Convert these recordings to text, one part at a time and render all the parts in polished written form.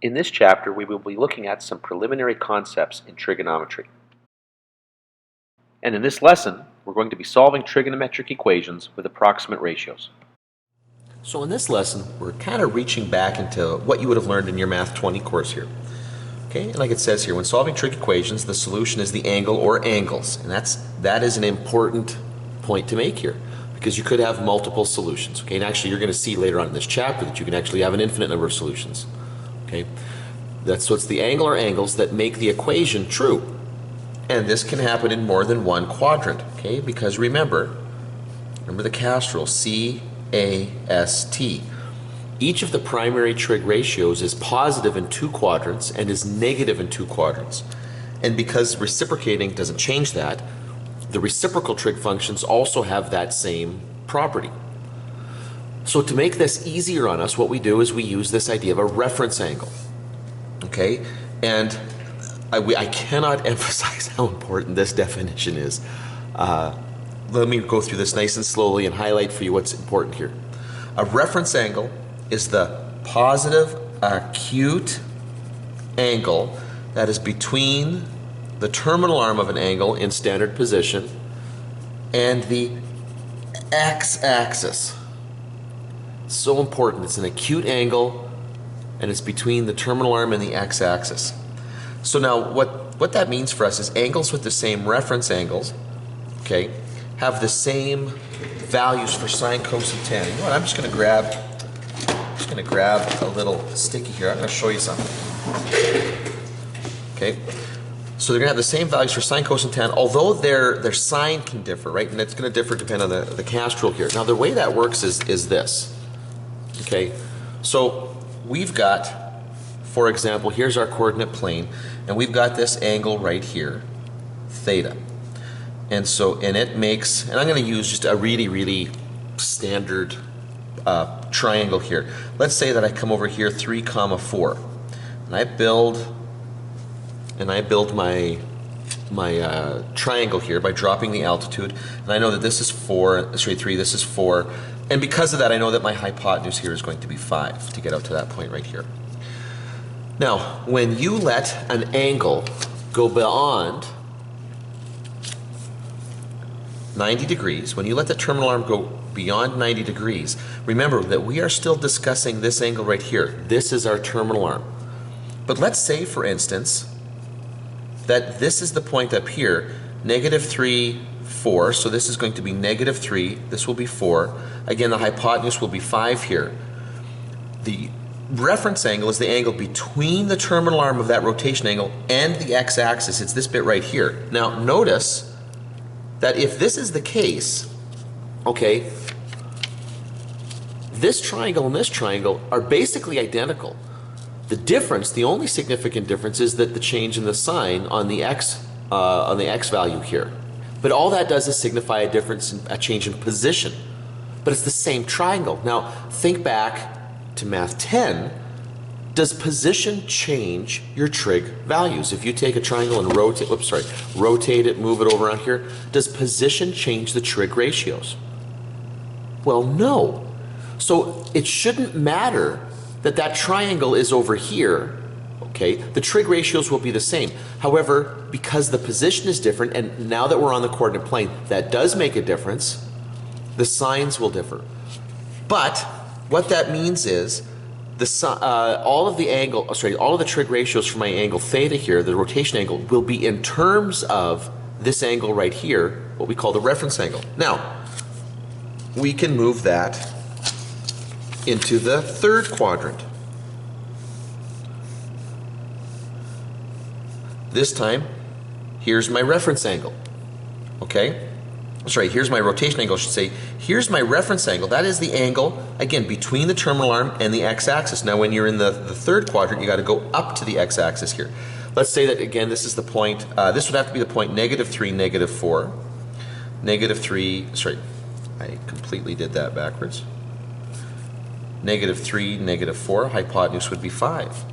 In this chapter, we will be looking at some preliminary concepts in trigonometry. And in this lesson, we're going to be solving trigonometric equations with approximate ratios. So in this lesson, we're kind of reaching back into what you would have learned in your Math 20 course here. Okay, and like it says here, when solving trig equations, the solution is the angle or angles. And that is an important point to make here, because you could have multiple solutions. Okay, and actually you're going to see later on in this chapter that you can actually have an infinite number of solutions. Okay, so it's the angle or angles that make the equation true. And this can happen in more than one quadrant, okay? Because remember the CAST rule, C-A-S-T. Each of the primary trig ratios is positive in two quadrants and is negative in two quadrants. And because reciprocating doesn't change that, the reciprocal trig functions also have that same property. So to make this easier on us, what we do is we use this idea of a reference angle, okay? And I cannot emphasize how important this definition is. Let me go through this nice and slowly and highlight for you what's important here. A reference angle is the positive acute angle that is between the terminal arm of an angle in standard position and the x-axis. So important. It's an acute angle and it's between the terminal arm and the x-axis. So now what that means for us is angles with the same reference angles, okay, have the same values for sine, cos, and tan. You know what, I'm just going to grab a little sticky here. I'm going to show you something. Okay, so they're going to have the same values for sine, cos, and tan, although their sign can differ, right? And it's going to differ depending on the CAST rule here. Now the way that works is this. Okay, so we've got, for example, here's our coordinate plane, and we've got this angle right here, theta. And it makes, and I'm going to use just a really standard triangle here. Let's say that I come over here 3, 4, and I build my triangle here by dropping the altitude, and I know that this is 3, this is 4, and because of that I know that my hypotenuse here is going to be 5 to get out to that point right here. Now, when you let an angle go beyond 90 degrees, when you let the terminal arm go beyond 90 degrees, remember that we are still discussing this angle right here. This is our terminal arm. But let's say, for instance, that this is the point up here, -3, 4, so this is going to be -3, this will be 4. Again, the hypotenuse will be 5 here. The reference angle is the angle between the terminal arm of that rotation angle and the x-axis. It's this bit right here. Now notice that if this is the case, okay, this triangle and this triangle are basically identical. The difference, the only significant difference, is that the change in the sign on the x value here. But all that does is signify a difference, a change in position. But it's the same triangle. Now think back to Math 10. Does position change your trig values? If you take a triangle and rotate it, move it over on here, does position change the trig ratios? Well, no. So it shouldn't matter that triangle is over here, okay? The trig ratios will be the same. However, because the position is different, and now that we're on the coordinate plane, that does make a difference, the signs will differ. But what that means is all of the trig ratios for my angle theta here, the rotation angle, will be in terms of this angle right here, what we call the reference angle. Now, we can move that into the third quadrant. This time, here's my reference angle, okay? Here's my rotation angle, I should say. Here's my reference angle. That is the angle, again, between the terminal arm and the x-axis. Now, when you're in the third quadrant, you got to go up to the x-axis here. Let's say that, again, this is the point, this would have to be the point -3, -4. I completely did that backwards. -3, -4, hypotenuse would be 5.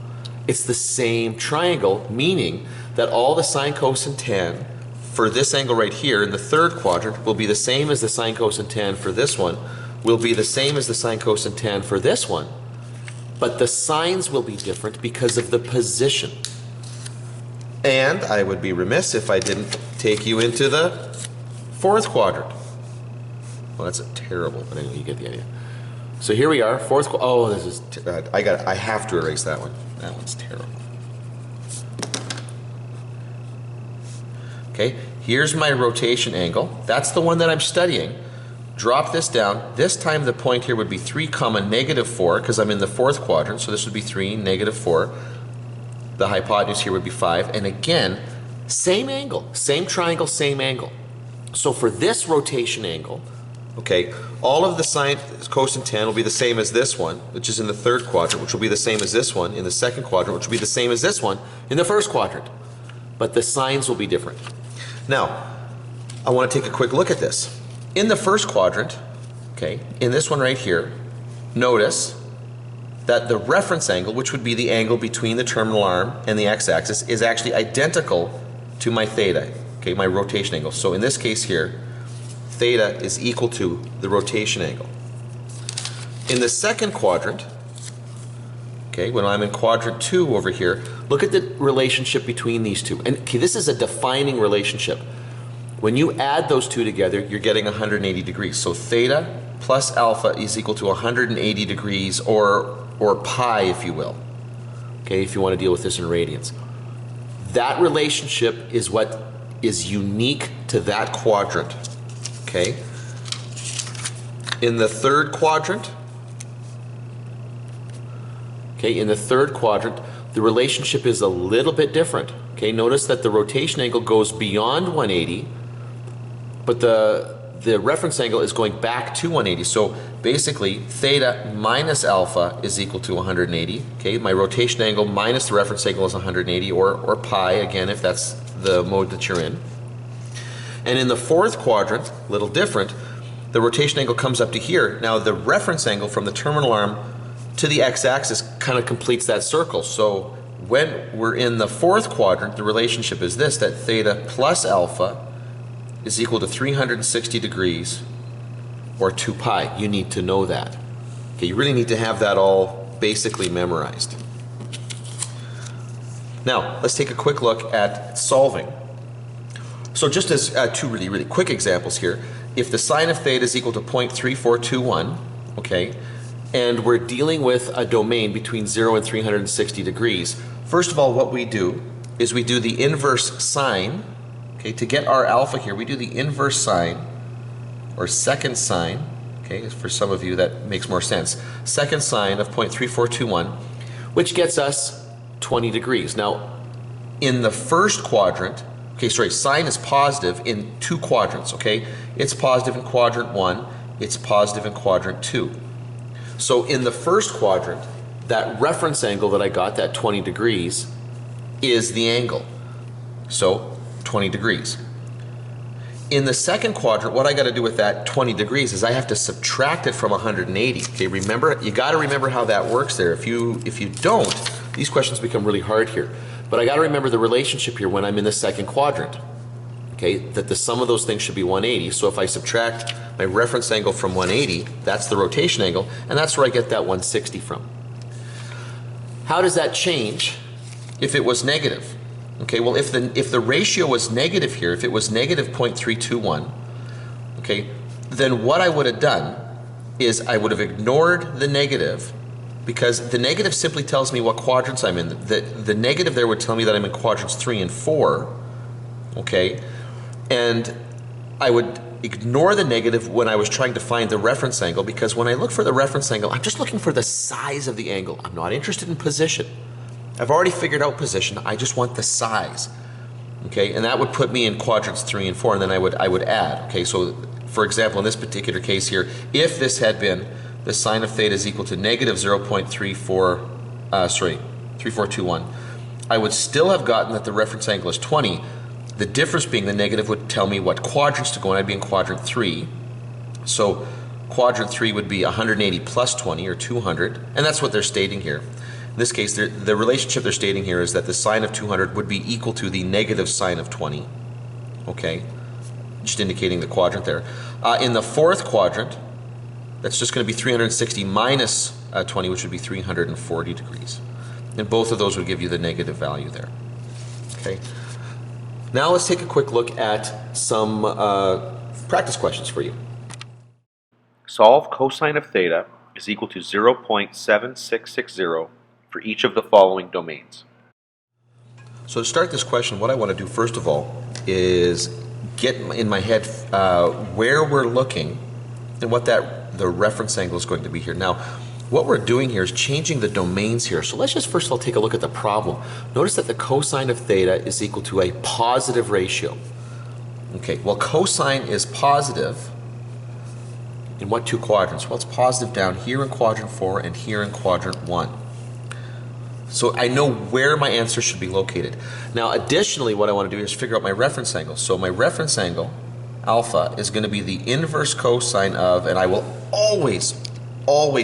It's the same triangle, meaning that all the sine, cos, and tan for this angle right here in the third quadrant will be the same as the sine, cos, and tan for this one, will be the same as the sine, cos, and tan for this one. but the signs will be different because of the position. And I would be remiss if I didn't take you into the fourth quadrant. Well, that's a terrible, but anyway, you get the idea. So here we are, fourth quadrant. Oh, this is, I have to erase that one. That one's terrible. Okay, here's my rotation angle. That's the one that I'm studying. Drop this down. This time the point here would be 3, -4, because I'm in the fourth quadrant, so this would be 3, -4. The hypotenuse here would be 5, and again, same angle, same triangle, same angle. So for this rotation angle, okay, all of the sine, cos, and tan will be the same as this one, which is in the third quadrant, which will be the same as this one in the second quadrant, which will be the same as this one in the first quadrant. But the signs will be different. Now, I want to take a quick look at this. In the first quadrant, okay, in this one right here, notice that the reference angle, which would be the angle between the terminal arm and the x-axis, is actually identical to my theta, okay, my rotation angle. So in this case here, theta is equal to the rotation angle. In the second quadrant, okay, when I'm in quadrant 2 over here, look at the relationship between these two. And okay, this is a defining relationship. When you add those two together, you're getting 180 degrees. So theta plus alpha is equal to 180 degrees, or pi, if you will. Okay, if you want to deal with this in radians. That relationship is what is unique to that quadrant. Okay? In the third quadrant, the relationship is a little bit different. Okay, notice that the rotation angle goes beyond 180, but the reference angle is going back to 180. So basically, theta minus alpha is equal to 180. Okay, my rotation angle minus the reference angle is 180, or pi, again, if that's the mode that you're in. And in the fourth quadrant, a little different, the rotation angle comes up to here. Now, the reference angle from the terminal arm to the x-axis kind of completes that circle. So when we're in the fourth quadrant, the relationship is this, that theta plus alpha is equal to 360 degrees, or 2 pi. You need to know that. Okay, you really need to have that all basically memorized. Now, let's take a quick look at solving. So just as two really quick examples here, if the sine of theta is equal to 0.3421, okay, and we're dealing with a domain between 0 and 360 degrees, first of all, what we do is we do the inverse sine. Okay, to get our alpha here, we do the inverse sine, or second sine. Okay, for some of you that makes more sense. Second sine of 0.3421, which gets us 20 degrees. Now, in the first quadrant, okay, sorry, sine is positive in 2 quadrants, okay? It's positive in quadrant 1, it's positive in quadrant 2. So in the first quadrant, that reference angle that I got, that 20 degrees, is the angle. So 20 degrees. In the second quadrant, what I got to do with that 20 degrees is I have to subtract it from 180. Okay, remember, you got to remember how that works there. If you don't, these questions become really hard here. But I got to remember the relationship here when I'm in the second quadrant. Okay, that the sum of those things should be 180. So if I subtract my reference angle from 180, that's the rotation angle, and that's where I get that 160 from. How does that change if it was negative? Okay, well, if the ratio was negative here, if it was negative 0.321, okay, then what I would have done is I would have ignored the negative, because the negative simply tells me what quadrants I'm in. The negative there would tell me that I'm in quadrants 3 and 4, okay, and I would ignore the negative when I was trying to find the reference angle, because when I look for the reference angle, I'm just looking for the size of the angle. I'm not interested in position. I've already figured out position, I just want the size. Okay, and that would put me in quadrants 3 and 4, and then I would add. Okay, so for example, in this particular case here, if this had been the sine of theta is equal to negative 3421, I would still have gotten that the reference angle is 20. The difference being the negative would tell me what quadrants to go in. I'd be in quadrant 3. So quadrant 3 would be 180 plus 20, or 200, and that's what they're stating here. In this case, the relationship they're stating here is that the sine of 200 would be equal to the negative sine of 20. Okay, just indicating the quadrant there. In the fourth quadrant, that's just going to be 360 minus 20, which would be 340 degrees. And both of those would give you the negative value there. Okay. Now let's take a quick look at some practice questions for you. Solve cosine of theta is equal to 0.7660 for each of the following domains. So to start this question, what I want to do first of all is get in my head where we're looking and what the reference angle is going to be here. Now, what we're doing here is changing the domains here. So let's just first of all take a look at the problem. Notice that the cosine of theta is equal to a positive ratio. Okay, well, cosine is positive in what two quadrants? Well, it's positive down here in quadrant 4 and here in quadrant 1. So I know where my answer should be located. Now, additionally, what I want to do is figure out my reference angle. So my reference angle, alpha, is going to be the inverse cosine of, and I will always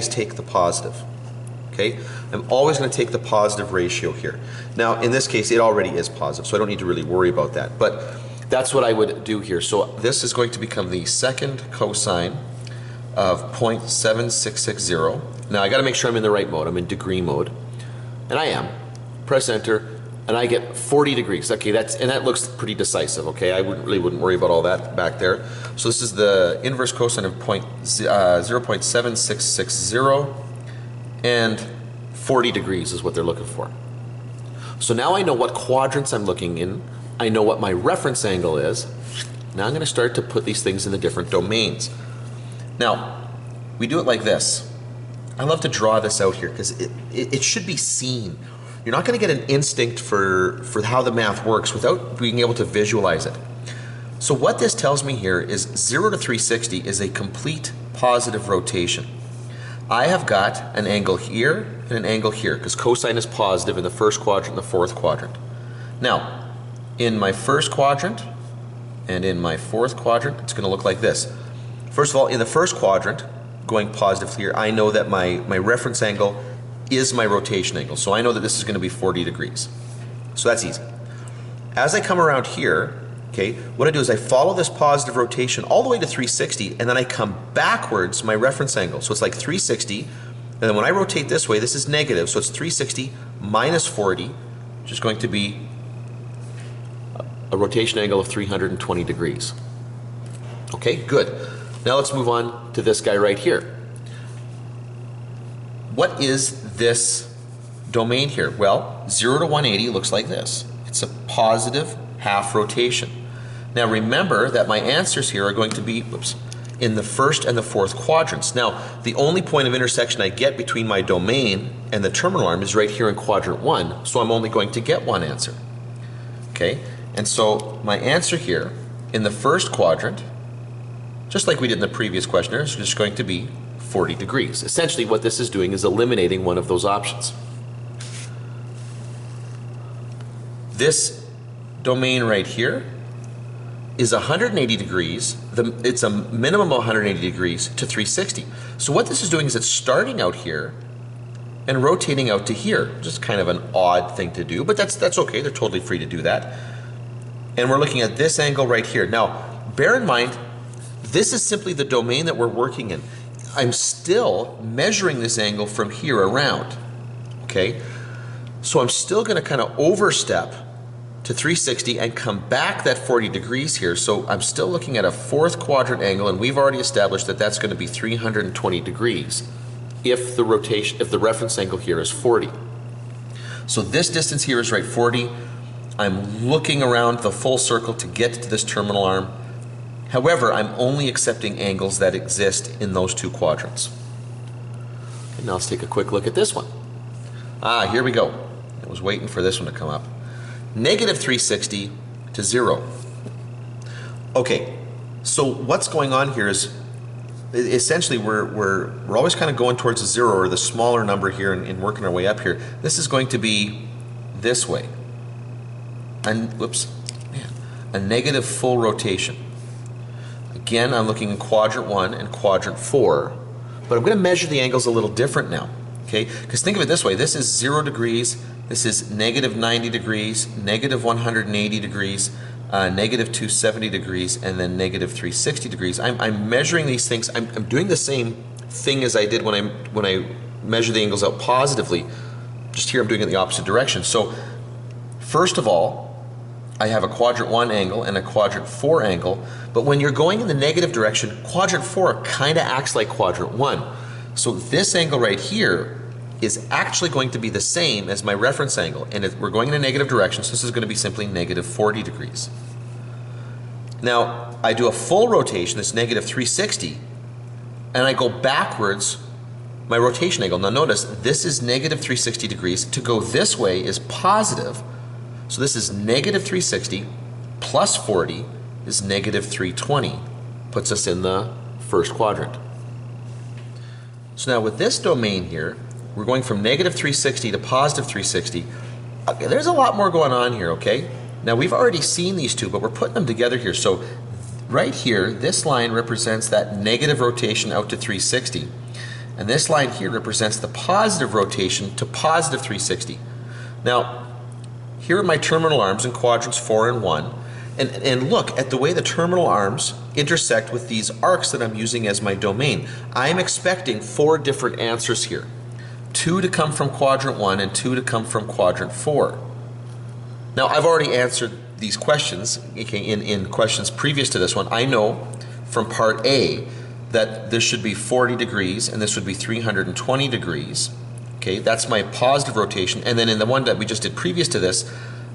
take the positive. Okay? I'm always going to take the positive ratio here. Now, in this case, it already is positive, so I don't need to really worry about that. But that's what I would do here. So this is going to become the second cosine of 0.7660. Now, I got to make sure I'm in the right mode. I'm in degree mode. And I am. Press enter, and I get 40 degrees. Okay, that looks pretty decisive. Okay, I wouldn't worry about all that back there. So this is the inverse cosine of 0.7660, and 40 degrees is what they're looking for. So now I know what quadrants I'm looking in. I know what my reference angle is. Now I'm going to start to put these things in the different domains. Now, we do it like this. I love to draw this out here because it should be seen. You're not going to get an instinct for how the math works without being able to visualize it. So what this tells me here is 0 to 360 is a complete positive rotation. I have got an angle here and an angle here because cosine is positive in the first quadrant and the fourth quadrant. Now, in my first quadrant and in my fourth quadrant, it's going to look like this. First of all, in the first quadrant, going positive here, I know that my reference angle is my rotation angle. So I know that this is going to be 40 degrees. So that's easy. As I come around here, okay, what I do is I follow this positive rotation all the way to 360, and then I come backwards my reference angle. So it's like 360, and then when I rotate this way, this is negative, so it's 360 minus 40, which is going to be a rotation angle of 320 degrees. Okay, good. Now let's move on to this guy right here. What is this domain here? Well, 0 to 180 looks like this. It's a positive half rotation. Now remember that my answers here are going to be in the first and the fourth quadrants. Now, the only point of intersection I get between my domain and the terminal arm is right here in quadrant 1, so I'm only going to get one answer. Okay, and so my answer here in the first quadrant, just like we did in the previous questionnaire, is just going to be 40 degrees. Essentially what this is doing is eliminating one of those options. This domain right here is 180 degrees. It's a minimum of 180 degrees to 360. So what this is doing is it's starting out here and rotating out to here. Just kind of an odd thing to do, but that's okay. They're totally free to do that. And we're looking at this angle right here. Now, bear in mind, this is simply the domain that we're working in. I'm still measuring this angle from here around, okay? So I'm still going to kind of overstep to 360 and come back that 40 degrees here. So I'm still looking at a fourth quadrant angle, and we've already established that that's going to be 320 degrees if the reference angle here is 40. So this distance here is right 40. I'm looking around the full circle to get to this terminal arm. However, I'm only accepting angles that exist in those two quadrants. And now let's take a quick look at this one. Here we go. I was waiting for this one to come up. Negative 360 to 0. Okay, so what's going on here is essentially we're always kind of going towards the 0 or the smaller number here and working our way up here. This is going to be this way. And a negative full rotation. Again, I'm looking in quadrant 1 and quadrant 4, but I'm going to measure the angles a little different now, okay? Because think of it this way. This is 0 degrees, this is negative 90 degrees, negative 180 degrees, negative 270 degrees, and then negative 360 degrees. I'm measuring these things. I'm doing the same thing as I did when I measure the angles out positively. Just here I'm doing it in the opposite direction. So first of all, I have a quadrant 1 angle and a quadrant 4 angle, but when you're going in the negative direction, quadrant 4 kind of acts like quadrant 1. So this angle right here is actually going to be the same as my reference angle, and we're going in a negative direction, so this is going to be simply negative 40 degrees. Now, I do a full rotation, that's negative 360, and I go backwards my rotation angle. Now notice, this is negative 360 degrees. To go this way is positive. So this is negative 360 plus 40 is negative 320. Puts us in the first quadrant. So now with this domain here, we're going from negative 360 to positive 360. Okay, there's a lot more going on here, okay? Now we've already seen these two, but we're putting them together here. So right here, this line represents that negative rotation out to 360. And this line here represents the positive rotation to positive 360. Now, here are my terminal arms in quadrants 4 and 1. And look at the way the terminal arms intersect with these arcs that I'm using as my domain. I'm expecting 4 different answers here. 2 to come from quadrant 1 and 2 to come from quadrant 4. Now, I've already answered these questions in questions previous to this one. I know from part A that this should be 40 degrees and this would be 320 degrees. Okay, that's my positive rotation. And then in the one that we just did previous to this,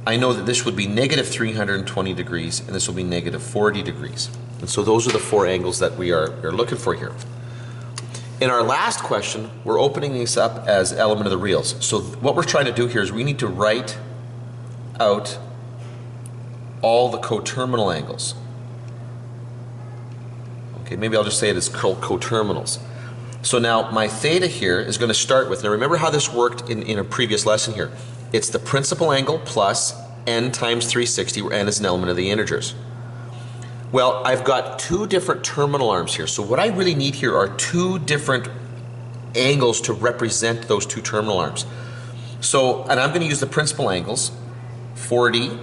I know that this would be negative 320 degrees and this will be negative 40 degrees. And so those are the 4 angles that we are looking for here. In our last question, we're opening these up as element of the reals. So what we're trying to do here is we need to write out all the coterminal angles. Okay, maybe I'll just say it as coterminals. So now my theta here is going to start with, now remember how this worked in a previous lesson here. It's the principal angle plus n times 360, where n is an element of the integers. Well, I've got 2 different terminal arms here. So what I really need here are 2 different angles to represent those 2 terminal arms. So, and I'm going to use the principal angles, 40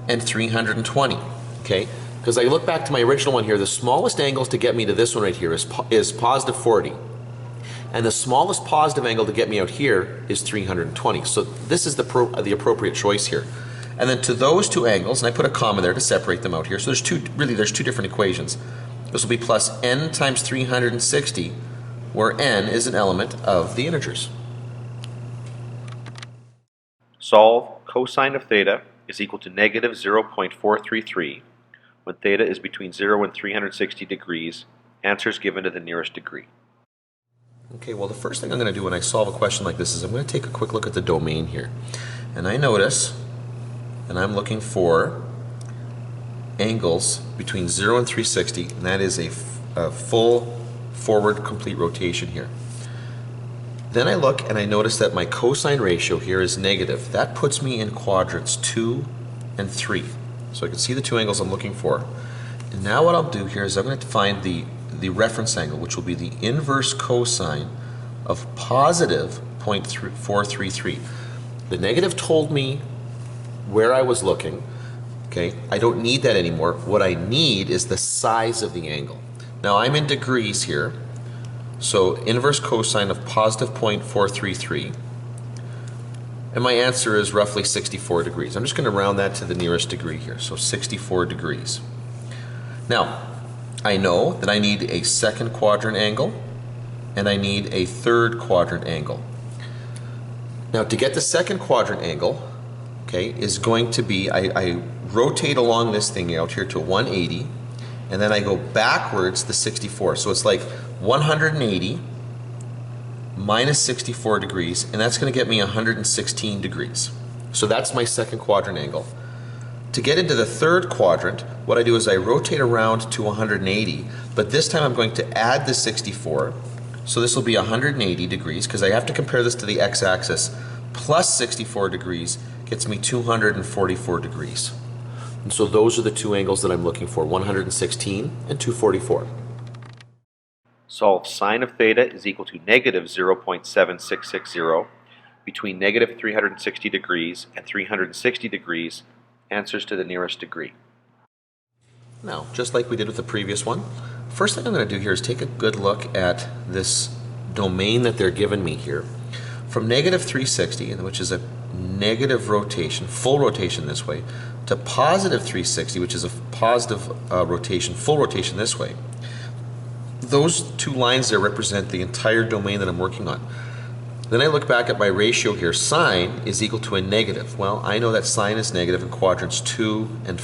and 320, okay? Because I look back to my original one here, the smallest angles to get me to this one right here is positive 40. And the smallest positive angle to get me out here is 320. So this is the appropriate choice here. And then to those 2 angles, and I put a comma there to separate them out here. So there's 2 different equations. This will be plus n times 360, where n is an element of the integers. Solve cosine of theta is equal to negative 0.433 when theta is between 0 and 360 degrees. Answers given to the nearest degree. Okay, well the first thing I'm going to do when I solve a question like this is I'm going to take a quick look at the domain here. And I notice, and I'm looking for angles between 0 and 360, and that is a full forward complete rotation here. Then I look and I notice that my cosine ratio here is negative. That puts me in quadrants 2 and 3. So I can see the 2 angles I'm looking for. And now what I'll do here is I'm going to find the reference angle, which will be the inverse cosine of positive 0.433. The negative told me where I was looking. Okay, I don't need that anymore. What I need is the size of the angle. Now I'm in degrees here. So inverse cosine of positive 0.433. And my answer is roughly 64 degrees. I'm just going to round that to the nearest degree here. So 64 degrees. Now, I know that I need a second quadrant angle and I need a third quadrant angle. Now, to get the second quadrant angle, okay, is going to be, I rotate along this thing out here to 180, and then I go backwards the 64. So it's like 180 minus 64 degrees, and that's going to get me 116 degrees. So that's my second quadrant angle. To get into the third quadrant, what I do is I rotate around to 180, but this time I'm going to add the 64. So this will be 180 degrees, because I have to compare this to the x-axis, plus 64 degrees gets me 244 degrees. And so those are the 2 angles that I'm looking for, 116 and 244. Solve sine of theta is equal to negative 0.7660 between negative 360 degrees and 360 degrees. Answers to the nearest degree. Now, just like we did with the previous one, first thing I'm going to do here is take a good look at this domain that they're giving me here, from negative 360, which is a negative rotation, full rotation this way, to positive 360, which is a positive rotation, full rotation this way. Those two lines there represent the entire domain that I'm working on. Then I look back at my ratio here. Sine is equal to a negative. Well, I know that sine is negative in quadrants 3 and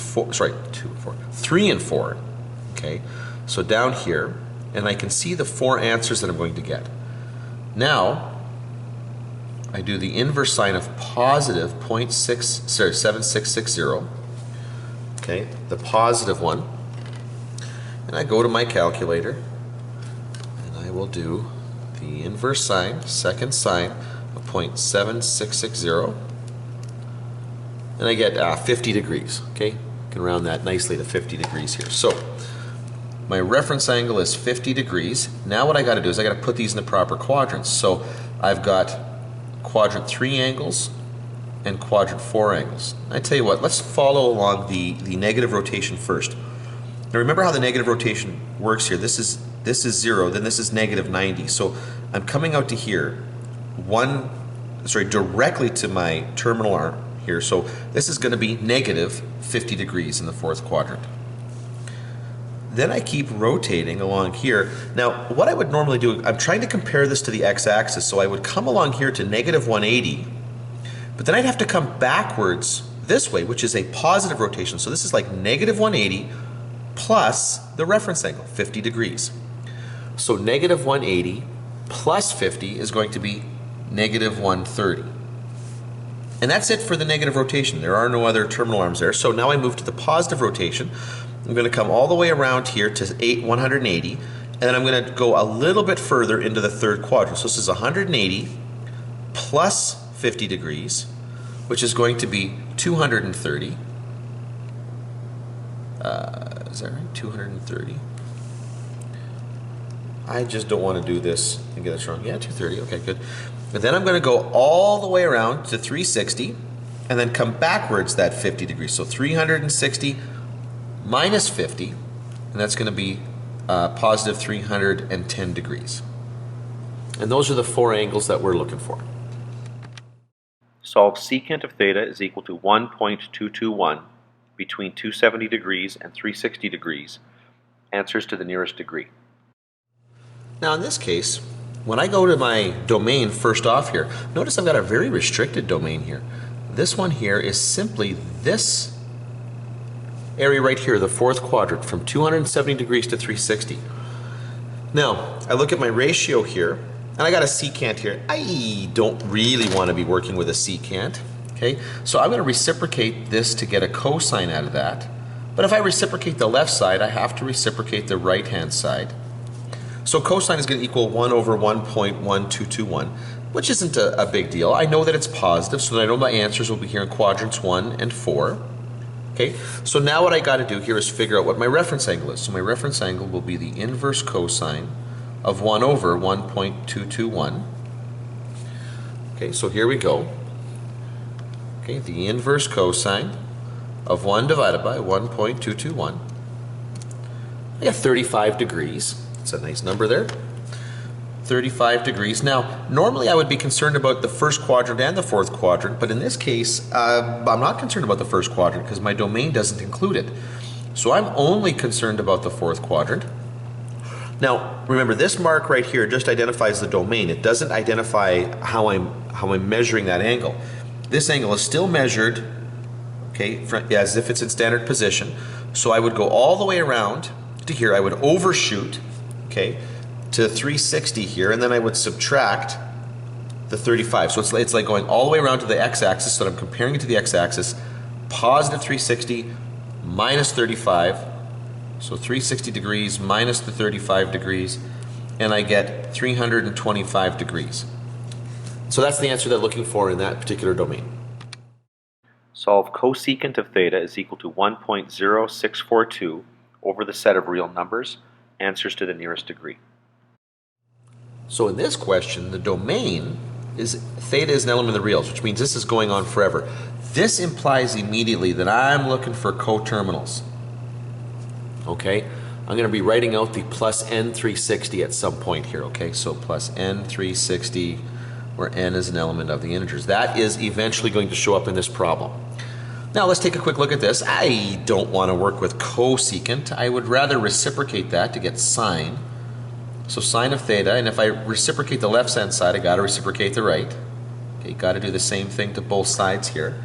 4. Okay, so down here, and I can see the 4 answers that I'm going to get. Now, I do the inverse sine of positive 7660. Okay, the positive one. And I go to my calculator, and I will do the inverse sine, second sine of 0.7660, and I get 50 degrees. Okay, I can round that nicely to 50 degrees here. So my reference angle is 50 degrees. Now what I got to do is I got to put these in the proper quadrants. So I've got quadrant 3 angles and quadrant 4 angles. I tell you what, let's follow along the negative rotation first. Now remember how the negative rotation works here. This is 0, then this is negative 90. So I'm coming out to here, directly to my terminal arm here. So this is going to be negative 50 degrees in the 4th quadrant. Then I keep rotating along here. Now what I would normally do, I'm trying to compare this to the x-axis, so I would come along here to negative 180, but then I'd have to come backwards this way, which is a positive rotation. So this is like negative 180 plus the reference angle, 50 degrees. So negative 180 plus 50 is going to be negative 130. And that's it for the negative rotation. There are no other terminal arms there. So now I move to the positive rotation. I'm going to come all the way around here to 180, and then I'm going to go a little bit further into the 3rd quadrant. So this is 180 plus 50 degrees, which is going to be 230. Is that right? 230. I just don't want to do this and get this wrong. Yeah, 230. Okay, good. But then I'm going to go all the way around to 360 and then come backwards that 50 degrees. So 360 minus 50, and that's going to be positive 310 degrees. And those are the 4 angles that we're looking for. Solve secant of theta is equal to 1.221 between 270 degrees and 360 degrees. Answers to the nearest degree. Now in this case, when I go to my domain first off here, notice I've got a very restricted domain here. This one here is simply this area right here, the 4th quadrant, from 270 degrees to 360. Now, I look at my ratio here, and I got a secant here. I don't really want to be working with a secant, okay? So I'm going to reciprocate this to get a cosine out of that. But if I reciprocate the left side, I have to reciprocate the right-hand side. So cosine is going to equal 1 over 1.1221, which isn't a big deal. I know that it's positive, so I know my answers will be here in quadrants 1 and 4. Okay, so now what I got to do here is figure out what my reference angle is. So my reference angle will be the inverse cosine of 1 over 1.221. Okay, so here we go. Okay, the inverse cosine of 1 divided by 1.221. I got 35 degrees. That's a nice number there. 35 degrees. Now, normally I would be concerned about the 1st quadrant and the 4th quadrant, but in this case, I'm not concerned about the 1st quadrant because my domain doesn't include it. So I'm only concerned about the 4th quadrant. Now, remember, this mark right here just identifies the domain. It doesn't identify how I'm measuring that angle. This angle is still measured, okay, as if it's in standard position. So I would go all the way around to here. I would overshoot, okay, to 360 here, and then I would subtract the 35. So it's like going all the way around to the x-axis, so that I'm comparing it to the x-axis, positive 360 minus 35, so 360 degrees minus the 35 degrees, and I get 325 degrees. So that's the answer they're looking for in that particular domain. Solve cosecant of theta is equal to 1.0642 over the set of real numbers. Answers to the nearest degree. So in this question, the domain is theta is an element of the reals, which means this is going on forever. This implies immediately that I'm looking for coterminals. Okay, I'm going to be writing out the plus n360 at some point here, okay? So plus n360, where n is an element of the integers. That is eventually going to show up in this problem. Now let's take a quick look at this. I don't want to work with cosecant. I would rather reciprocate that to get sine. So sine of theta, and if I reciprocate the left-hand side, I got to reciprocate the right. Okay, got to do the same thing to both sides here.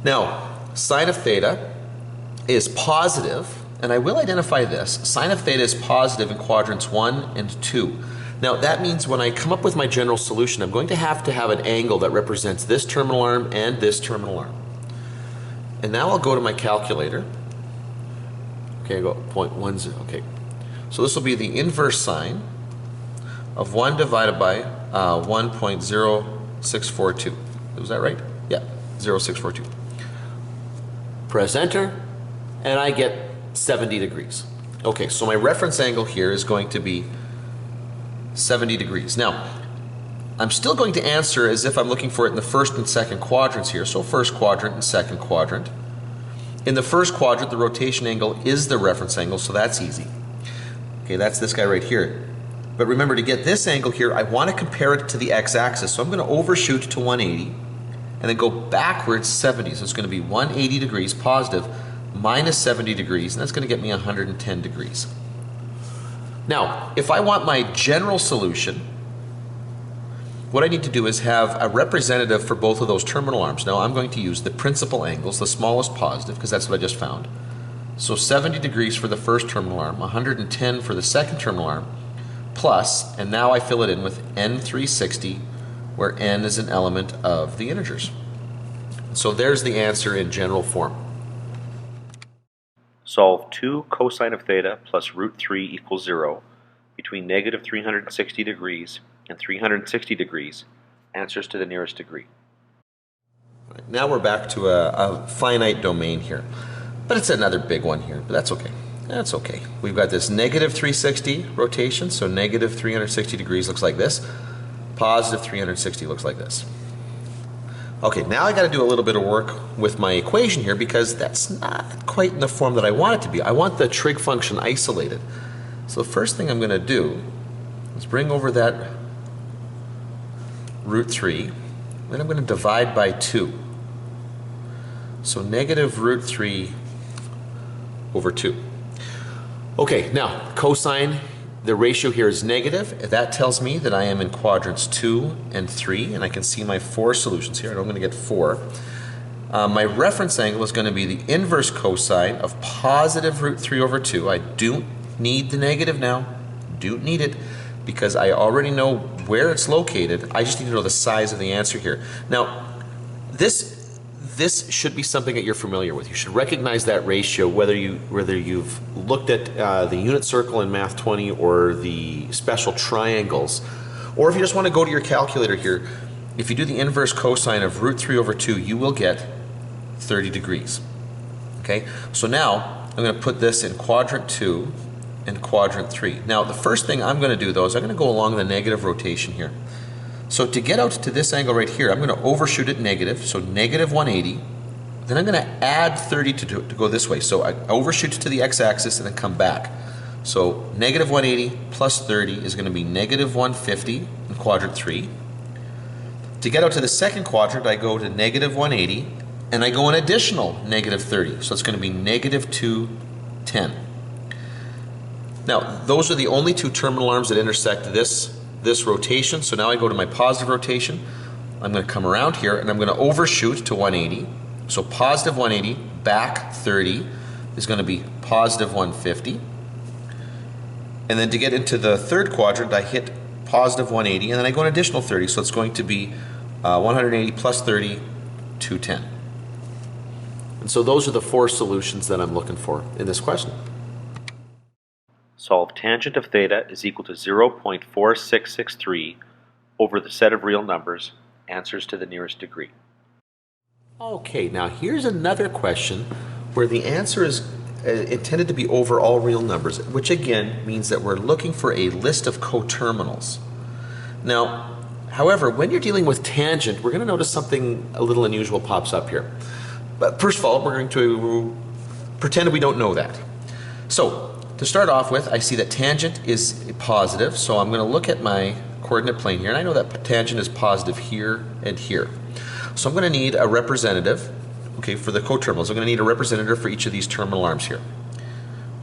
Now, sine of theta is positive, and I will identify this. Sine of theta is positive in quadrants 1 and 2. Now that means when I come up with my general solution, I'm going to have an angle that represents this terminal arm and this terminal arm. And now I'll go to my calculator. Okay, I go 0.10. Okay, so this will be the inverse sine of 1 divided by 1.0642. Was that right? Yeah, 0.642. Press enter, and I get 70 degrees. Okay, so my reference angle here is going to be 70 degrees. Now, I'm still going to answer as if I'm looking for it in the first and second quadrants here. So first quadrant and second quadrant. In the first quadrant, the rotation angle is the reference angle, so that's easy. Okay, that's this guy right here. But remember, to get this angle here, I want to compare it to the x-axis. So I'm going to overshoot to 180 and then go backwards 70. So it's going to be 180 degrees positive minus 70 degrees, and that's going to get me 110 degrees. Now, if I want my general solution, what I need to do is have a representative for both of those terminal arms. Now I'm going to use the principal angles, the smallest positive, because that's what I just found. So 70 degrees for the first terminal arm, 110 for the second terminal arm, plus, and now I fill it in with n360, where n is an element of the integers. So there's the answer in general form. Solve 2 cosine of theta plus root 3 equals 0 between negative 360 degrees and 360 degrees. Answers to the nearest degree. Right, now we're back to a finite domain here. But it's another big one here, but that's okay. That's okay. We've got this negative 360 rotation, so negative 360 degrees looks like this. Positive 360 looks like this. Okay, now I got to do a little bit of work with my equation here because that's not quite in the form that I want it to be. I want the trig function isolated. So the first thing I'm going to do is bring over that root 3, then I'm going to divide by 2. So negative root 3 over 2. Okay, now cosine, the ratio here is negative. That tells me that I am in quadrants 2 and 3, and I can see my 4 solutions here, and I'm going to get 4. My reference angle is going to be the inverse cosine of positive root 3 over 2. I don't need the negative now. Don't need it because I already know where it's located. I just need to know the size of the answer here. Now, this should be something that you're familiar with. You should recognize that ratio whether you've looked at the unit circle in Math 20 or the special triangles, or if you just want to go to your calculator here. If you do the inverse cosine of root 3 over 2, you will get 30 degrees. Okay, so now I'm going to put this in quadrant 2 and quadrant 3. Now the first thing I'm going to do though is I'm going to go along the negative rotation here. So to get out to this angle right here, I'm going to overshoot it negative, so negative 180. Then I'm going to add 30 to go this way. So I overshoot to the x-axis and then come back. So negative 180 plus 30 is going to be negative 150 in quadrant 3. To get out to the second quadrant, I go to negative 180, and I go an additional negative 30. So it's going to be negative 210. Now, those are the only 2 terminal arms that intersect this rotation. So now I go to my positive rotation. I'm going to come around here, and I'm going to overshoot to 180. So positive 180 back 30 is going to be positive 150. And then to get into the third quadrant, I hit positive 180, and then I go an additional 30. So it's going to be 180 plus 30, 210. And so those are the 4 solutions that I'm looking for in this question. Solve tangent of theta is equal to 0.4663 over the set of real numbers. Answers to the nearest degree. Okay, now here's another question where the answer is intended to be over all real numbers, which again means that we're looking for a list of coterminals. Now, however, when you're dealing with tangent, we're going to notice something a little unusual pops up here. But first of all, we're going to pretend we don't know that. So, to start off with, I see that tangent is positive, so I'm going to look at my coordinate plane here, and I know that tangent is positive here and here. So I'm going to need a representative, okay, for the coterminals. I'm going to need a representative for each of these terminal arms here.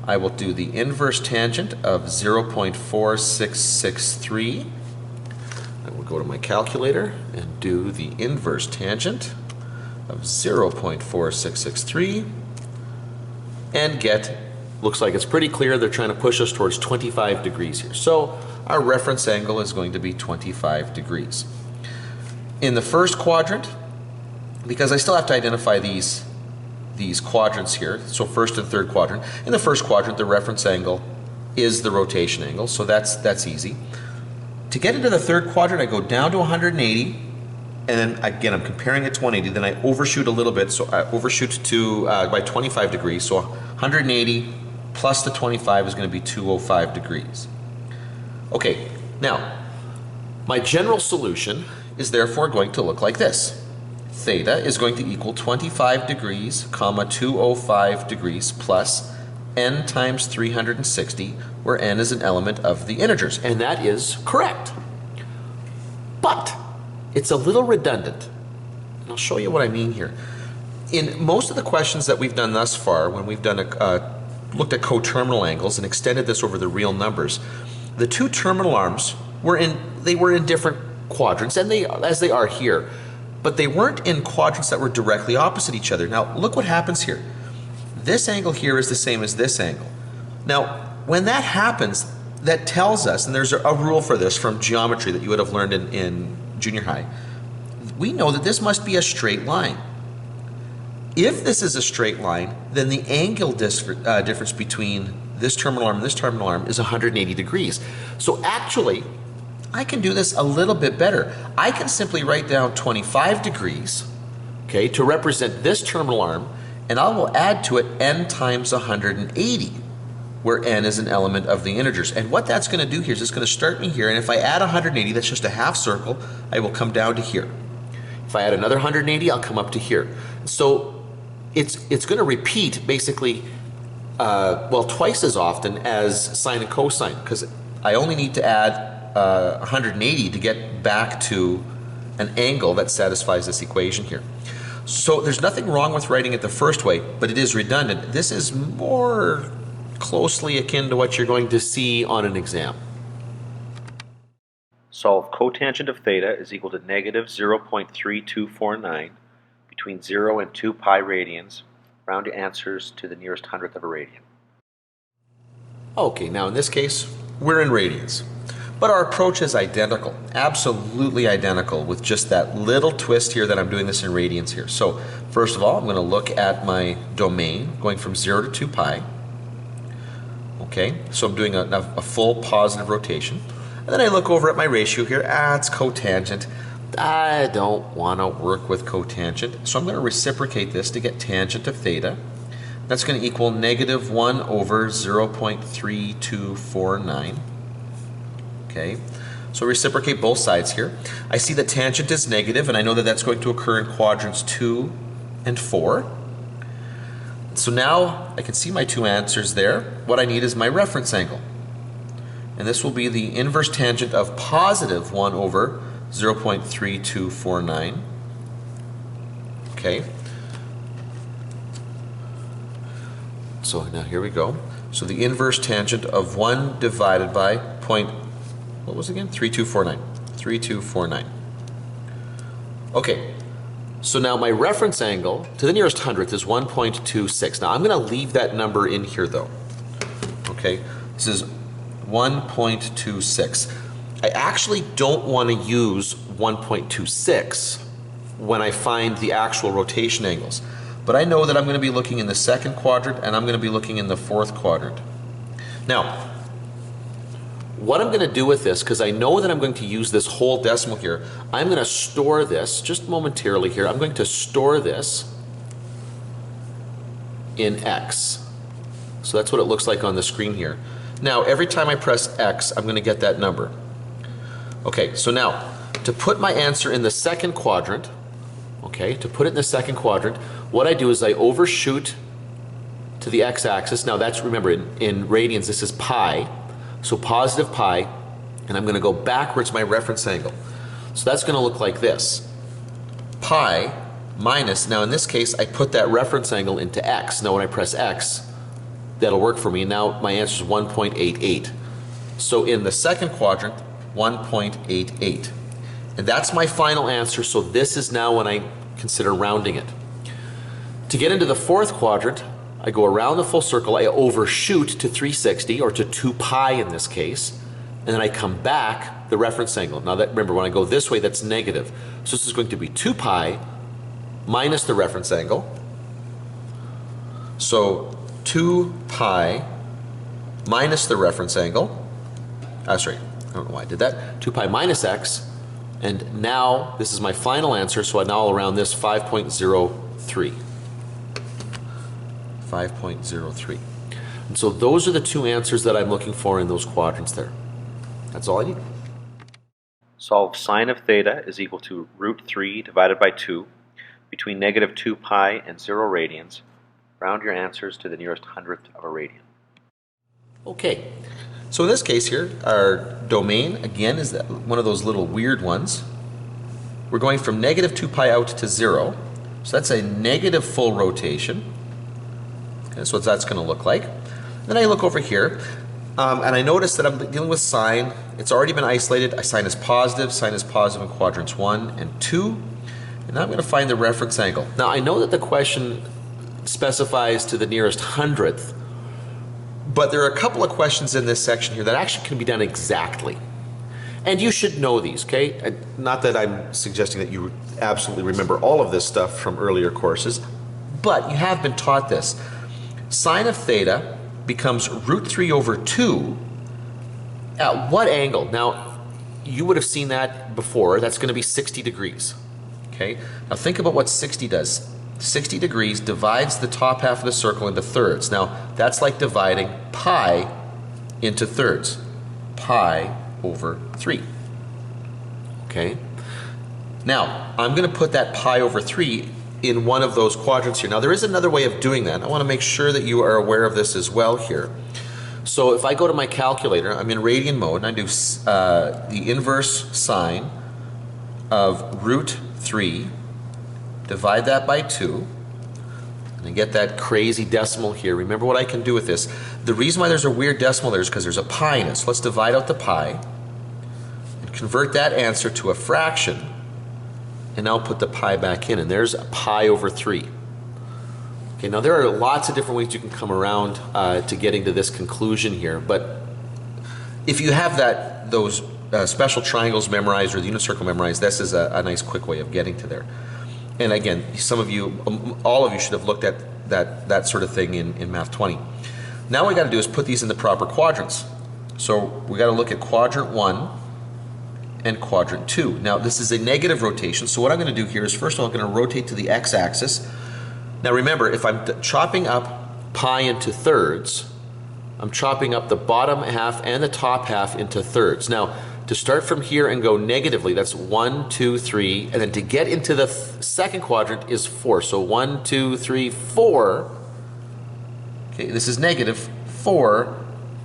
I will do the inverse tangent of 0.4663. I will go to my calculator and do the inverse tangent of 0.4663 and get, looks like it's pretty clear they're trying to push us towards 25 degrees here. So our reference angle is going to be 25 degrees. In the first quadrant, because I still have to identify these quadrants here, so first and third quadrant. In the first quadrant, the reference angle is the rotation angle, so that's easy. To get into the third quadrant, I go down to 180, and then again, I'm comparing it to 180, then I overshoot a little bit, so I overshoot to by 25 degrees, so 180 plus the 25 is going to be 205 degrees. Okay, now, my general solution is therefore going to look like this. Theta is going to equal 25 degrees, comma 205 degrees plus n times 360, where n is an element of the integers. And that is correct. But it's a little redundant. And I'll show you what I mean here. In most of the questions that we've done thus far, when we've done looked at coterminal angles and extended this over the real numbers, the two terminal arms were in different quadrants, and as they are here. But they weren't in quadrants that were directly opposite each other. Now, look what happens here. This angle here is the same as this angle. Now, when that happens, that tells us, and there's a rule for this from geometry that you would have learned in junior high, we know that this must be a straight line. If this is a straight line, then the angle difference between this terminal arm and this terminal arm is 180 degrees. So actually, I can do this a little bit better. I can simply write down 25 degrees, okay, to represent this terminal arm, and I will add to it n times 180, where n is an element of the integers. And what that's going to do here is it's going to start me here, and if I add 180, that's just a half circle, I will come down to here. If I add another 180, I'll come up to here. So it's going to repeat basically, well, twice as often as sine and cosine, because I only need to add 180 to get back to an angle that satisfies this equation here. So there's nothing wrong with writing it the first way, but it is redundant. This is more closely akin to what you're going to see on an exam. Solve cotangent of theta is equal to negative 0.3249 between 0 and 2 pi radians. Round your answers to the nearest hundredth of a radian. Okay, now in this case, we're in radians. But our approach is identical, absolutely identical, with just that little twist here that I'm doing this in radians here. So first of all, I'm going to look at my domain going from 0 to 2 pi. Okay, so I'm doing a full positive rotation. And then I look over at my ratio here. It's cotangent. I don't want to work with cotangent, so I'm going to reciprocate this to get tangent of theta. That's going to equal negative 1 over 0.3249. Okay, so reciprocate both sides here. I see that tangent is negative, and I know that that's going to occur in quadrants 2 and 4. So now I can see my two answers there. What I need is my reference angle. And this will be the inverse tangent of positive 1 over 0.3249. Okay. So now here we go. So the inverse tangent of 1 divided by what was it again? 3249. 3249. Okay. So now my reference angle to the nearest hundredth is 1.26. Now I'm going to leave that number in here though. Okay. This is 1.26. I actually don't want to use 1.26 when I find the actual rotation angles. But I know that I'm going to be looking in the second quadrant and I'm going to be looking in the fourth quadrant. Now, what I'm going to do with this, because I know that I'm going to use this whole decimal here, I'm going to store this just momentarily here. I'm going to store this in X. So that's what it looks like on the screen here. Now, every time I press X, I'm going to get that number. Okay, so now, to put my answer in the second quadrant, okay, to put it in the second quadrant, what I do is I overshoot to to the x-axis. Now that's, remember, in radians, this is pi. So positive pi, and I'm going to go backwards my reference angle. So that's going to look like this. Pi minus, now in this case, I put that reference angle into x. Now when I press x, that'll work for me. Now my answer is 1.88. So in the second quadrant, 1.88. And that's my final answer, so this is now when I consider rounding it. To get into the fourth quadrant, I go around the full circle, I overshoot to 360, or to 2 pi in this case, and then I come back the reference angle. Now that, remember, when I go this way, that's negative. So this is going to be 2 pi minus the reference angle. So 2 pi minus the reference angle. Sorry, I don't know why I did that. 2 pi minus x. And now this is my final answer, so I now around this 5.03. 5.03. And so those are the two answers that I'm looking for in those quadrants there. That's all I need. Solve sine of theta is equal to root 3 divided by 2 between negative 2 pi and 0 radians. Round your answers to the nearest hundredth of a radian. Okay, so in this case here, our domain, again, is one of those little weird ones. We're going from negative 2 pi out to 0. So that's a negative full rotation. Okay, so that's going to look like. Then I look over here, and I notice that I'm dealing with sine. It's already been isolated. Sine is positive in quadrants 1 and 2. And now I'm going to find the reference angle. Now I know that the question specifies to the nearest hundredth, but there are a couple of questions in this section here that actually can be done exactly. And you should know these, okay? Not that I'm suggesting that you absolutely remember all of this stuff from earlier courses, but you have been taught this. Sine of theta becomes root 3 over 2 at what angle? Now, you would have seen that before. That's going to be 60 degrees. Okay? Now think about what 60 does. 60 degrees divides the top half of the circle into thirds. Now, that's like dividing pi into thirds. Pi over 3. Okay? Now, I'm going to put that pi over 3 in one of those quadrants here. Now, there is another way of doing that. I want to make sure that you are aware of this as well here. So if I go to my calculator, I'm in radian mode, and I do the inverse sine of root 3, divide that by 2, and I get that crazy decimal here. Remember what I can do with this. The reason why there's a weird decimal there is because there's a pi in it. So let's divide out the pi and convert that answer to a fraction, and now put the pi back in, and there's a pi over 3. Okay, now there are lots of different ways you can come around to getting to this conclusion here, but if you have those special triangles memorized or the unit circle memorized, this is a nice quick way of getting to there. And again, some of you, all of you should have looked at that sort of thing in Math 20. Now what we got to do is put these in the proper quadrants. So we got to look at quadrant 1 and quadrant 2. Now this is a negative rotation, so what I'm going to do here is first of all I'm going to rotate to the x-axis. Now remember, if I'm chopping up pi into thirds, I'm chopping up the bottom half and the top half into thirds. Now, to start from here and go negatively, that's 1, 2, 3, and then to get into the second quadrant is 4. So 1, 2, 3, 4. Okay, this is negative 4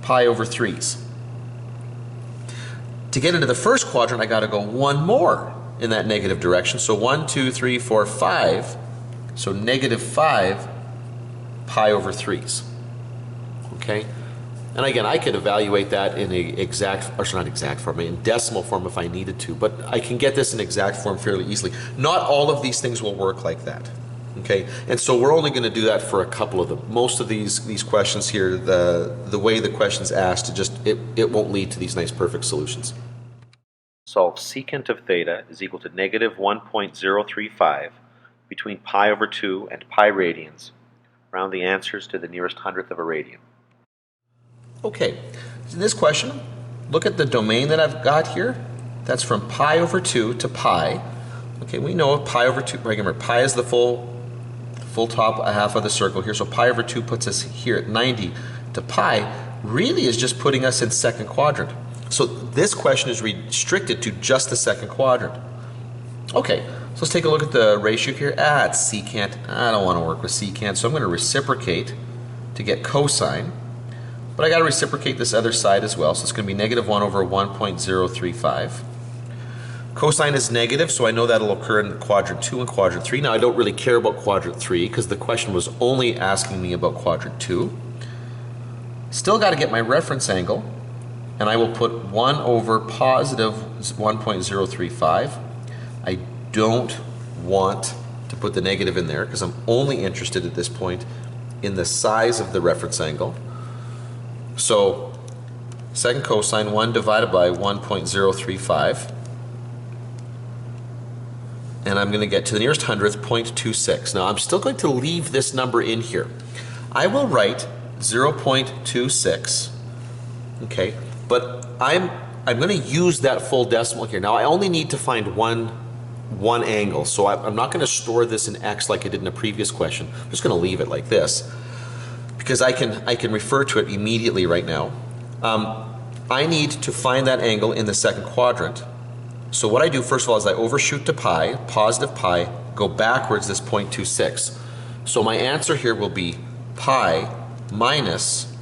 pi over 3s. To get into the first quadrant, I got to go one more in that negative direction. So 1, 2, 3, 4, 5. So negative 5 pi over 3s. Okay? And again, I could evaluate that in a not exact form, in decimal form if I needed to, but I can get this in exact form fairly easily. Not all of these things will work like that. Okay? And so we're only going to do that for a couple of them. Most of these questions here, the way the question's asked, it won't lead to these nice perfect solutions. Solve secant of theta is equal to negative 1.035 between pi over 2 and pi radians. Round the answers to the nearest hundredth of a radian. Okay, in this question, look at the domain that I've got here. That's from pi over 2 to pi. Okay, we know pi over 2, remember, pi is the full top half of the circle here, so pi over 2 puts us here at 90 to pi, really is just putting us in second quadrant. So this question is restricted to just the second quadrant. Okay, so let's take a look at the ratio here. It's secant. I don't want to work with secant, so I'm going to reciprocate to get cosine, but I got to reciprocate this other side as well, so it's going to be negative 1 over 1.035. Cosine is negative, so I know that'll occur in quadrant 2 and quadrant 3. Now, I don't really care about quadrant 3 because the question was only asking me about quadrant 2. Still got to get my reference angle, and I will put 1 over positive 1.035. I don't want to put the negative in there because I'm only interested at this point in the size of the reference angle. So, second cosine, 1 divided by 1.035. And I'm going to get to the nearest hundredth, 0.26. Now I'm still going to leave this number in here. I will write 0.26, okay, but I'm going to use that full decimal here. Now I only need to find one angle, so I'm not going to store this in x like I did in a previous question. I'm just going to leave it like this because I can refer to it immediately right now. I need to find that angle in the second quadrant. So what I do first of all is I overshoot to pi, positive pi, go backwards this 0.26. So my answer here will be pi minus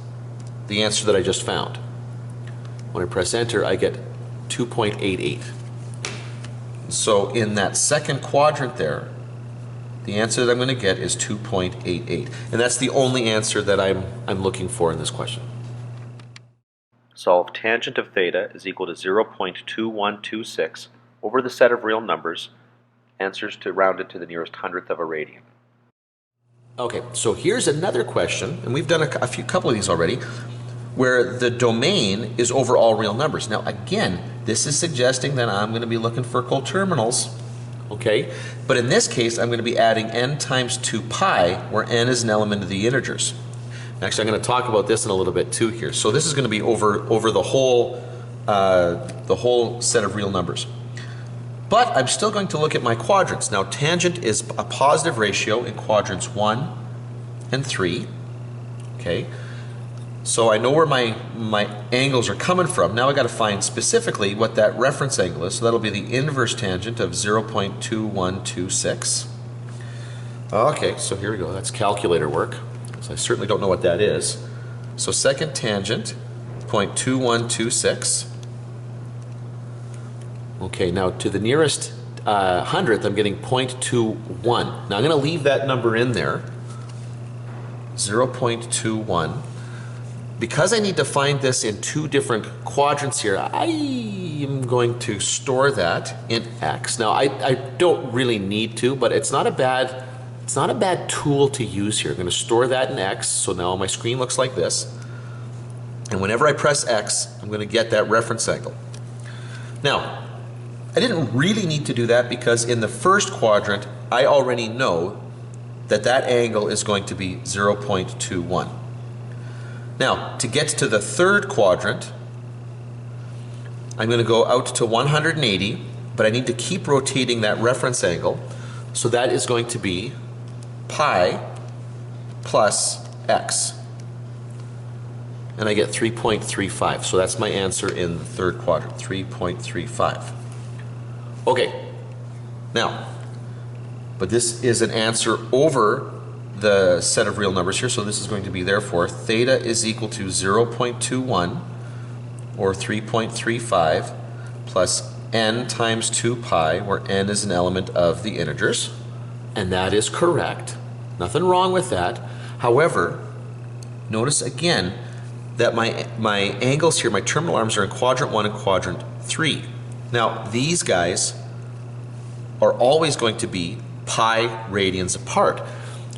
the answer that I just found. When I press enter, I get 2.88. So in that second quadrant there, the answer that I'm going to get is 2.88. And that's the only answer that I'm looking for in this question. Solve tangent of theta is equal to 0.2126 over the set of real numbers, answers to rounded to the nearest hundredth of a radian. Okay, so here's another question, and we've done a couple of these already, where the domain is over all real numbers. Now again, this is suggesting that I'm going to be looking for coterminals, okay? But in this case, I'm going to be adding n times 2 pi, where n is an element of the integers. Actually, I'm going to talk about this in a little bit too here. So this is going to be over the whole set of real numbers. But I'm still going to look at my quadrants. Now, tangent is a positive ratio in quadrants 1 and 3. Okay, so I know where my angles are coming from. Now I got to find specifically what that reference angle is. So that'll be the inverse tangent of 0.2126. Okay, so here we go. That's calculator work. So I certainly don't know what that is. So second tangent, 0.2126. Okay, now to the nearest hundredth, I'm getting 0.21. Now I'm going to leave that number in there, 0.21. Because I need to find this in two different quadrants here, I am going to store that in x. Now I don't really need to, but it's not a bad tool to use here. I'm going to store that in x, so now my screen looks like this. And whenever I press x, I'm going to get that reference angle. Now, I didn't really need to do that because in the first quadrant, I already know that that angle is going to be 0.21. Now, to get to the third quadrant, I'm going to go out to 180, but I need to keep rotating that reference angle. So that is going to be pi plus x. And I get 3.35. So that's my answer in the third quadrant, 3.35. Okay, now, but this is an answer over the set of real numbers here, so this is going to be therefore theta is equal to 0.21 or 3.35 plus n times 2 pi, where n is an element of the integers. And that is correct. Nothing wrong with that. However, notice again that my angles here, my terminal arms are in quadrant 1 and quadrant 3. Now, these guys are always going to be pi radians apart.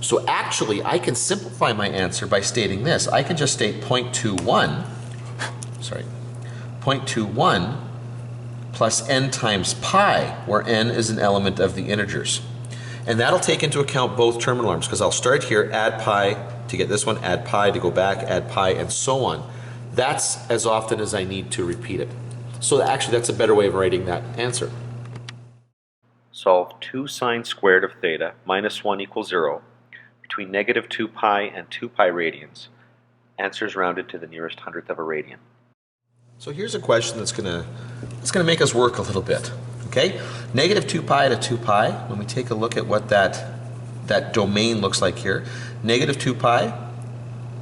So actually, I can simplify my answer by stating this. I can just state 0.21 plus n times pi, where n is an element of the integers. And that'll take into account both terminal arms, because I'll start here, add pi to get this one, add pi to go back, add pi, and so on. That's as often as I need to repeat it. So actually, that's a better way of writing that answer. Solve 2 sine squared of theta minus 1 equals 0 between negative 2 pi and 2 pi radians. Answers rounded to the nearest hundredth of a radian. So here's a question that's gonna make us work a little bit. Okay, negative 2 pi to 2 pi. When we take a look at what that domain looks like here, negative 2 pi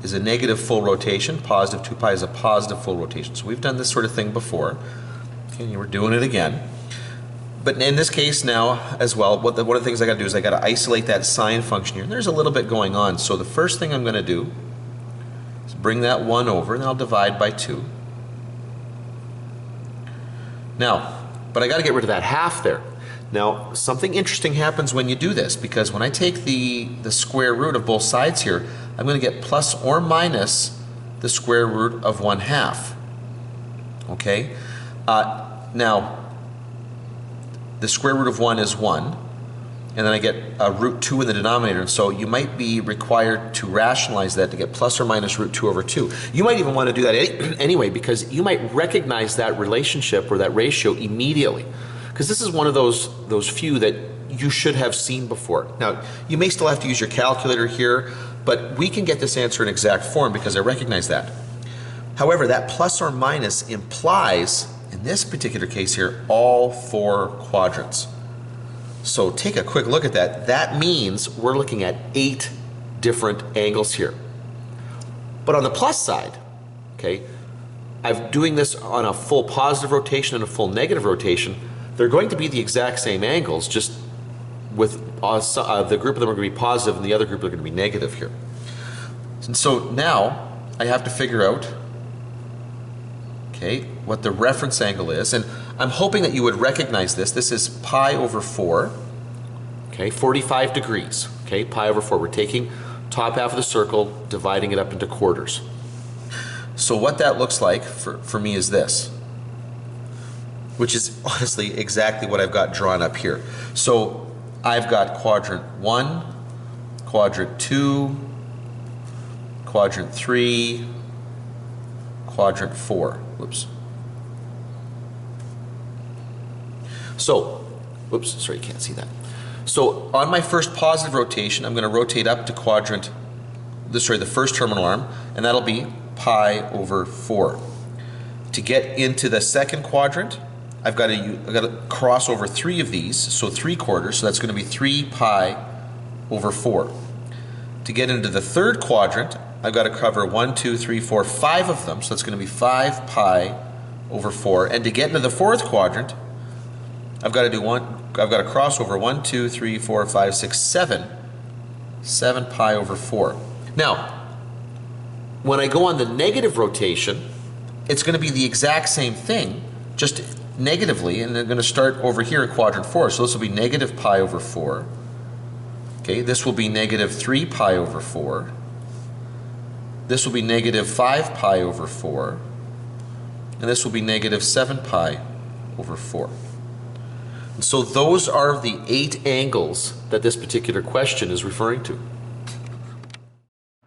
is a negative full rotation. Positive 2 pi is a positive full rotation. So we've done this sort of thing before. Okay, we're doing it again. But in this case now as well, one of the things I got to do is I got to isolate that sine function here. And there's a little bit going on. So the first thing I'm going to do is bring that 1 over, and then I'll divide by 2. Now, but I got to get rid of that half there. Now, something interesting happens when you do this, because when I take the square root of both sides here, I'm going to get plus or minus the square root of 1/2. Okay? Now, the square root of 1 is 1, and then I get root 2 in the denominator, and so you might be required to rationalize that to get plus or minus root 2 over 2. You might even want to do that anyway, because you might recognize that relationship or that ratio immediately, because this is one of those few that you should have seen before. Now, you may still have to use your calculator here, but we can get this answer in exact form because I recognize that. However, that plus or minus implies, in this particular case here, all 4 quadrants. So take a quick look at that. That means we're looking at 8 different angles here. But on the plus side, okay, I'm doing this on a full positive rotation and a full negative rotation. They're going to be the exact same angles, just with the group of them are going to be positive and the other group are going to be negative here. And so now I have to figure out, okay, what the reference angle is, and I'm hoping that you would recognize this. This is pi over 4, okay, 45 degrees, okay, pi over 4. We're taking top half of the circle, dividing it up into quarters. So what that looks like for me is this, which is honestly exactly what I've got drawn up here. So I've got quadrant 1, quadrant 2, quadrant 3, quadrant 4. Whoops. So, whoops, sorry, you can't see that. So on my first positive rotation, I'm going to rotate up to quadrant, the first terminal arm, and that'll be pi over 4. To get into the second quadrant, I've got to cross over 3 of these, so 3/4, so that's going to be 3 pi over 4. To get into the third quadrant, I've got to cover 1, 2, 3, 4, 5 of them, so that's going to be 5 pi over 4. And to get into the fourth quadrant, I've got to cross over 1, 2, 3, 4, 5, 6, 7. 7 pi over 4. Now, when I go on the negative rotation, it's going to be the exact same thing, just negatively, and they're going to start over here in quadrant 4. So this will be negative pi over 4. Okay, this will be negative 3 pi over 4. This will be negative 5 pi over 4. And this will be negative 7 pi over 4. And so those are the 8 angles that this particular question is referring to.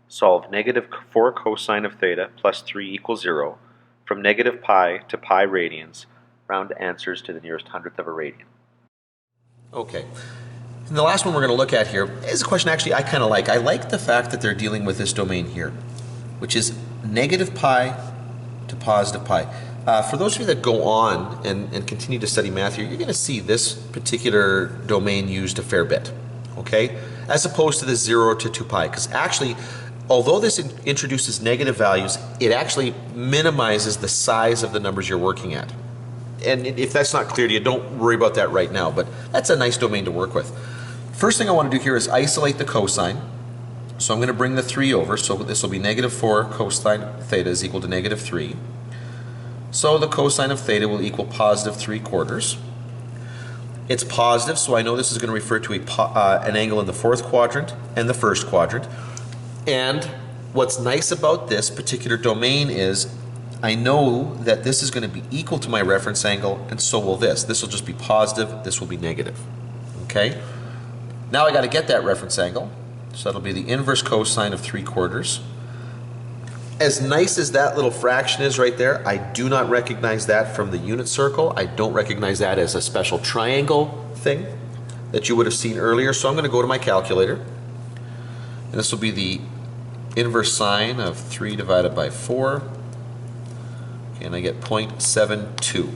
Solve negative 4 cosine of theta plus 3 equals 0 from negative pi to pi radians. Round answers to the nearest hundredth of a radian. Okay. And the last one we're going to look at here is a question actually I kind of like. I like the fact that they're dealing with this domain here, which is negative pi to positive pi. For those of you that go on and continue to study math here, you're going to see this particular domain used a fair bit, okay? As opposed to the 0 to 2 pi, because actually, although this introduces negative values, it actually minimizes the size of the numbers you're working at. And if that's not clear to you, don't worry about that right now, but that's a nice domain to work with. First thing I want to do here is isolate the cosine. So I'm going to bring the 3 over, so this will be negative 4 cosine theta is equal to negative 3. So the cosine of theta will equal positive 3/4. It's positive, so I know this is going to refer to an angle in the fourth quadrant and the first quadrant. And what's nice about this particular domain is I know that this is going to be equal to my reference angle, and so will this. This will just be positive, this will be negative. Okay? Now I got to get that reference angle, so that'll be the inverse cosine of 3/4. As nice as that little fraction is right there, I do not recognize that from the unit circle. I don't recognize that as a special triangle thing that you would have seen earlier, so I'm going to go to my calculator. And this will be the inverse sine of 3 divided by 4. Okay, and I get 0.72.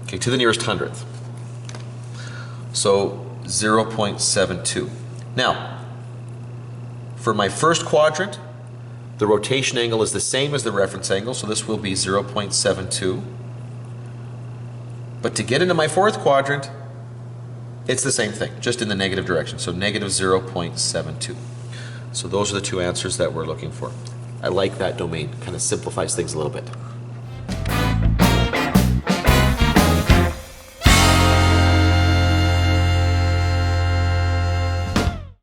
Okay, to the nearest hundredth. So 0.72. Now, for my first quadrant, The rotation angle is the same as the reference angle, so this will be 0.72. But to get into my fourth quadrant, it's the same thing, just in the negative direction, so negative 0.72. So those are the two answers that we're looking for. I like that domain, kind of simplifies things a little bit.